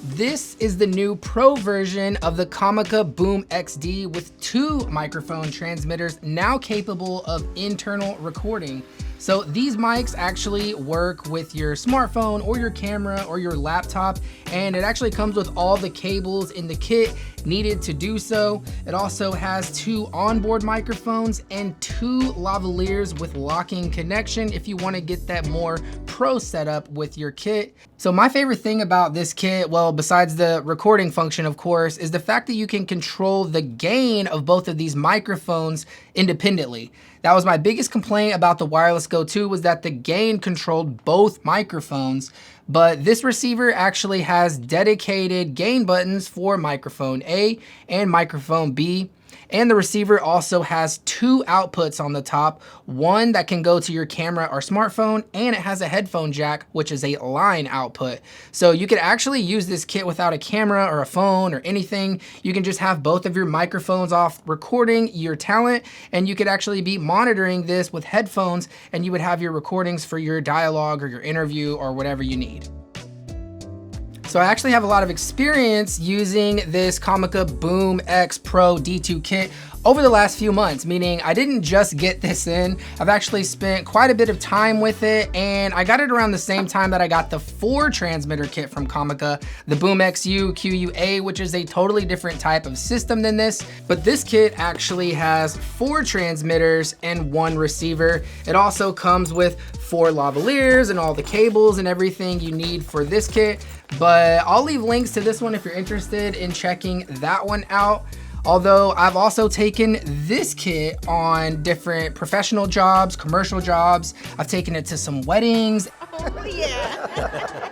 This is the new Pro version of the Comica BoomX-D with 2 microphone transmitters now capable of internal recording. So these mics actually work with your smartphone or your camera or your laptop, and it actually comes with all the cables in the kit needed to do so. It also has 2 onboard microphones and 2 lavaliers with locking connection if you want to get that more pro setup with your kit. So my favorite thing about this kit, well, besides the recording function, of course, is the fact that you can control the gain of both of these microphones independently. That was my biggest complaint about the Wireless Go 2, was that the gain controlled both microphones, but this receiver actually has dedicated gain buttons for microphone A and microphone B. And the receiver also has 2 outputs on the top, one that can go to your camera or smartphone, and it has a headphone jack, which is a line output. So you could actually use this kit without a camera or a phone or anything. You can just have both of your microphones off recording your talent, and you could actually be monitoring this with headphones, and you would have your recordings for your dialogue or your interview or whatever you need. So I actually have a lot of experience using this Comica BoomX Pro D2 kit over the last few months, meaning I didn't just get this in. I've actually spent quite a bit of time with it, and I got it around the same time that I got the 4 transmitter kit from Comica, the boomx-u QUA, which is a totally different type of system than this. But this kit actually has 4 transmitters and 1 receiver. It also comes with 4 lavaliers and all the cables and everything you need for this kit. But I'll leave links to this one if you're interested in checking that one out. Although I've also taken this kit on different professional jobs, commercial jobs. I've taken it to some weddings. Oh yeah.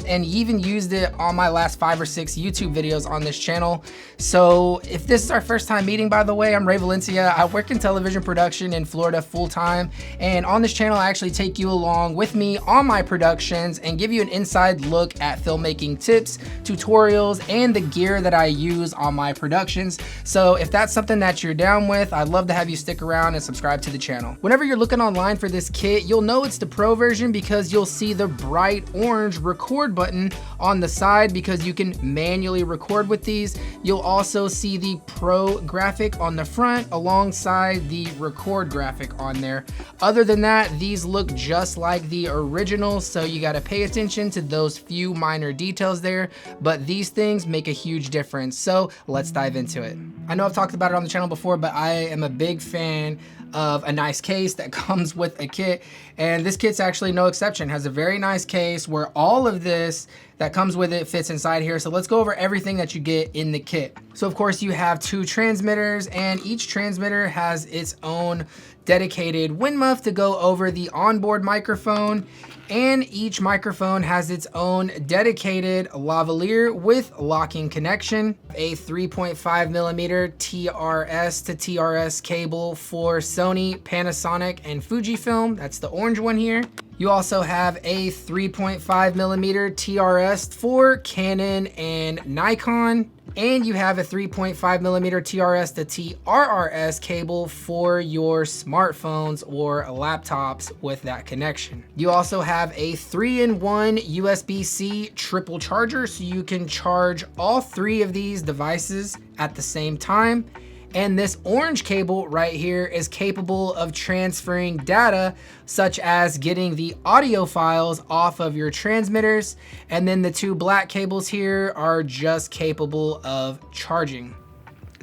And even used it on my last 5 or 6 YouTube videos on this channel. So if this is our first time meeting, by the way, I'm Valencia. I work in television production in Florida full time. And on this channel, I actually take you along with me on my productions and give you an inside look at filmmaking tips, tutorials, and the gear that I use on my productions. So if that's something that you're down with, I'd love to have you stick around and subscribe to the channel. Whenever you're looking online for this kit, you'll know it's the Pro version because you'll see the bright orange record button on the side because you can manually record with these. You'll also see the Pro graphic on the front alongside the record graphic on there. Other than that, these look just like the original, so you got to pay attention to those few minor details there, but these things make a huge difference. So let's dive into it. I know I've talked about it on the channel before, but I am a big fan of a nice case that comes with a kit, and this kit's actually no exception. It has a very nice case where all of this that comes with it fits inside here. So let's go over everything that you get in the kit. So of course you have 2 transmitters, and each transmitter has its own dedicated wind muff to go over the onboard microphone, and each microphone has its own dedicated lavalier with locking connection, a 3.5mm TRS to TRS cable for Sony, Panasonic, and Fujifilm. That's the orange one here. You also have a 3.5mm TRS for Canon and Nikon, and you have a 3.5mm TRS to TRRS cable for your smartphones or laptops with that connection. You also have a 3-in-1 USB-C triple charger, so you can charge all 3 of these devices at the same time. And this orange cable right here is capable of transferring data, such as getting the audio files off of your transmitters. And then the 2 black cables here are just capable of charging.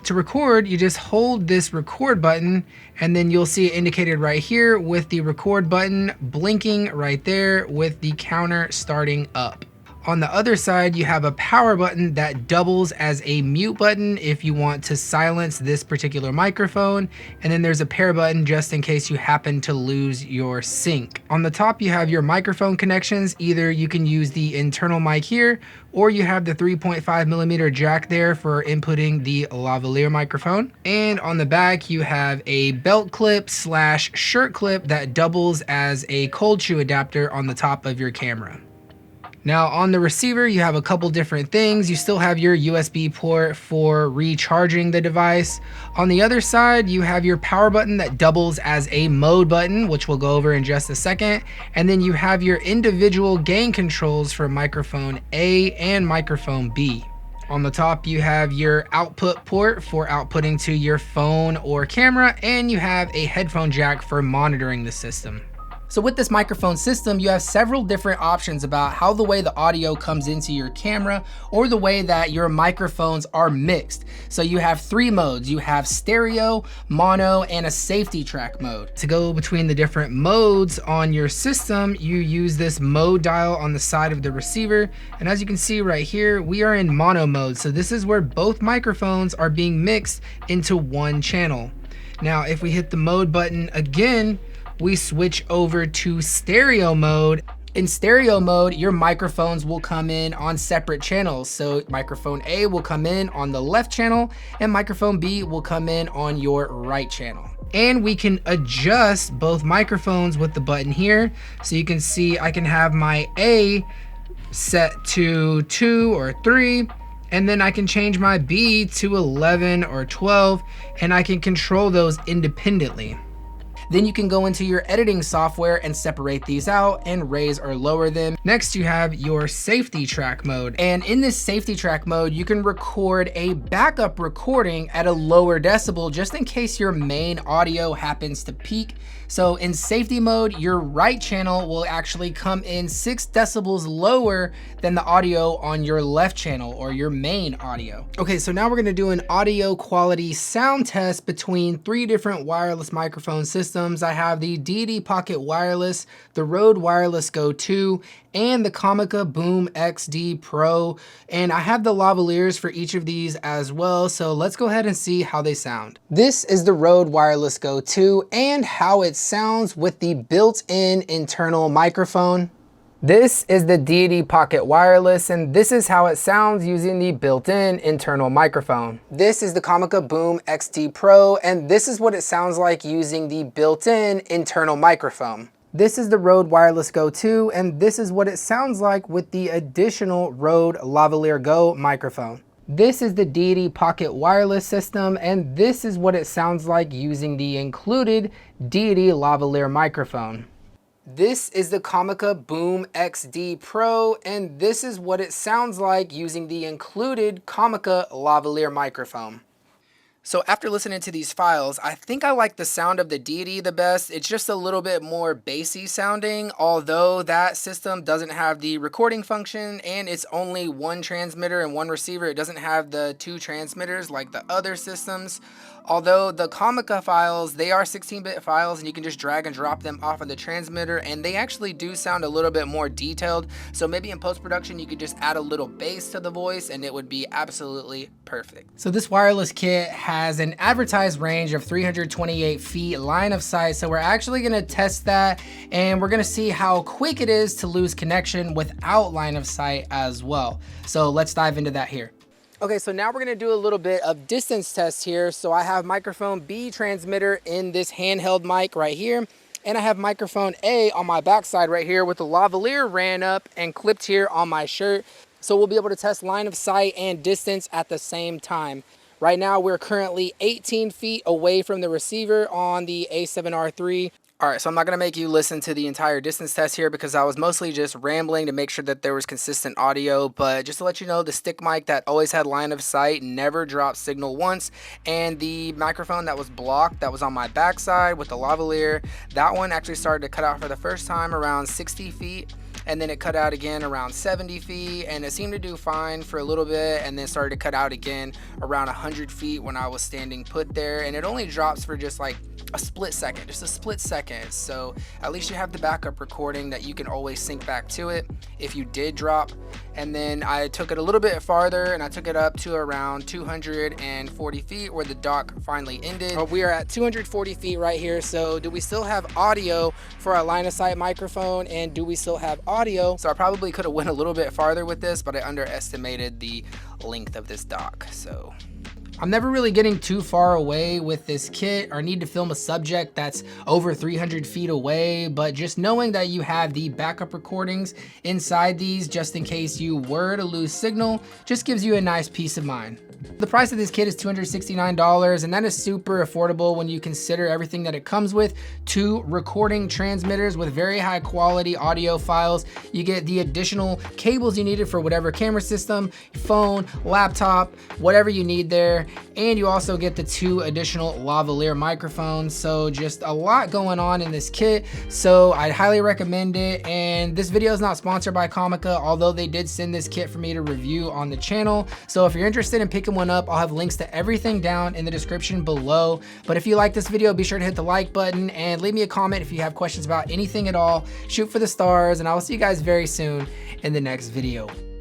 To record, you just hold this record button, and then you'll see it indicated right here with the record button blinking right there with the counter starting up. On the other side, you have a power button that doubles as a mute button if you want to silence this particular microphone. And then there's a pair button just in case you happen to lose your sync. On the top, you have your microphone connections. Either you can use the internal mic here, or you have the 3.5mm jack there for inputting the lavalier microphone. And on the back, you have a belt clip / shirt clip that doubles as a cold shoe adapter on the top of your camera. Now on the receiver, you have a couple different things. You still have your USB port for recharging the device. On the other side, you have your power button that doubles as a mode button, which we'll go over in just a second. And then you have your individual gain controls for microphone A and microphone B. On the top, you have your output port for outputting to your phone or camera, and you have a headphone jack for monitoring the system. So with this microphone system, you have several different options about how the way the audio comes into your camera or the way that your microphones are mixed. So you have 3 modes. You have stereo, mono, and a safety track mode. To go between the different modes on your system, you use this mode dial on the side of the receiver. And as you can see right here, we are in mono mode. So this is where both microphones are being mixed into one channel. Now, if we hit the mode button again, we switch over to stereo mode. In stereo mode, your microphones will come in on separate channels. So microphone A will come in on the left channel and microphone B will come in on your right channel. And we can adjust both microphones with the button here. So you can see I can have my A set to 2 or 3, and then I can change my B to 11 or 12, and I can control those independently. Then you can go into your editing software and separate these out and raise or lower them. Next, you have your safety track mode. And in this safety track mode, you can record a backup recording at a lower decibel just in case your main audio happens to peak. So in safety mode, your right channel will actually come in 6 decibels lower than the audio on your left channel or your main audio. Okay, so now we're gonna do an audio quality sound test between 3 different wireless microphone systems. I have the DD Pocket Wireless, the Rode Wireless Go 2, and the Comica BoomX-D Pro. And I have the lavaliers for each of these as well. So let's go ahead and see how they sound. This is the Rode Wireless Go 2 and how it sounds with the built-in internal microphone. This is the DD Pocket Wireless, and this is how it sounds using the built-in internal microphone. This is the Comica BoomX-D Pro, and this is what it sounds like using the built-in internal microphone. This is the Rode Wireless Go 2, and this is what it sounds like with the additional Rode Lavalier Go microphone. This is the DD Pocket Wireless system, and this is what it sounds like using the included DD lavalier microphone. This is the Comica BoomX-D Pro, and this is what it sounds like using the included Comica lavalier microphone. So after listening to these files, I think I like the sound of the DD the best. It's just a little bit more bassy sounding, although that system doesn't have the recording function and it's only 1 transmitter and 1 receiver. It doesn't have the 2 transmitters like the other systems. Although the Comica files, they are 16-bit files and you can just drag and drop them off of the transmitter, and they actually do sound a little bit more detailed. So maybe in post-production you could just add a little bass to the voice and it would be absolutely perfect. So this wireless kit has an advertised range of 328 feet line of sight. So we're actually gonna test that and we're gonna see how quick it is to lose connection without line of sight as well. So let's dive into that here. Okay, so now we're gonna do a little bit of distance test here. So I have microphone B transmitter in this handheld mic right here, and I have microphone A on my backside right here with the lavalier ran up and clipped here on my shirt. So we'll be able to test line of sight and distance at the same time. Right now, we're currently 18 feet away from the receiver on the A7R3. All right, so I'm not gonna make you listen to the entire distance test here because I was mostly just rambling to make sure that there was consistent audio, but just to let you know, the stick mic that always had line of sight never dropped signal once, and the microphone that was blocked, that was on my backside with the lavalier, that one actually started to cut out for the first time around 60 feet, and then it cut out again around 70 feet, and it seemed to do fine for a little bit, and then started to cut out again around 100 feet when I was standing put there, and it only drops for just like a split second, just a split second. So at least you have the backup recording that you can always sync back to it if you did drop. And then I took it a little bit farther and I took it up to around 240 feet where the dock finally ended. We are at 240 feet right here. So do we still have audio for our line of sight microphone, and do we still have audio? So I probably could have went a little bit farther with this, but I underestimated the length of this dock. So I'm never really getting too far away with this kit or need to film a subject that's over 300 feet away, but just knowing that you have the backup recordings inside these just in case you were to lose signal just gives you a nice peace of mind. The price of this kit is $269, and that is super affordable when you consider everything that it comes with. 2 recording transmitters with very high quality audio files. You get the additional cables you needed for whatever camera system, phone, laptop, whatever you need there. And you also get the 2 additional lavalier microphones. So just a lot going on in this kit. So I'd highly recommend it. And this video is not sponsored by Comica, although they did send this kit for me to review on the channel. So if you're interested in picking one up, I'll have links to everything down in the description below. But if you like this video, be sure to hit the like button and leave me a comment if you have questions about anything at all. Shoot for the stars, and I will see you guys very soon in the next video.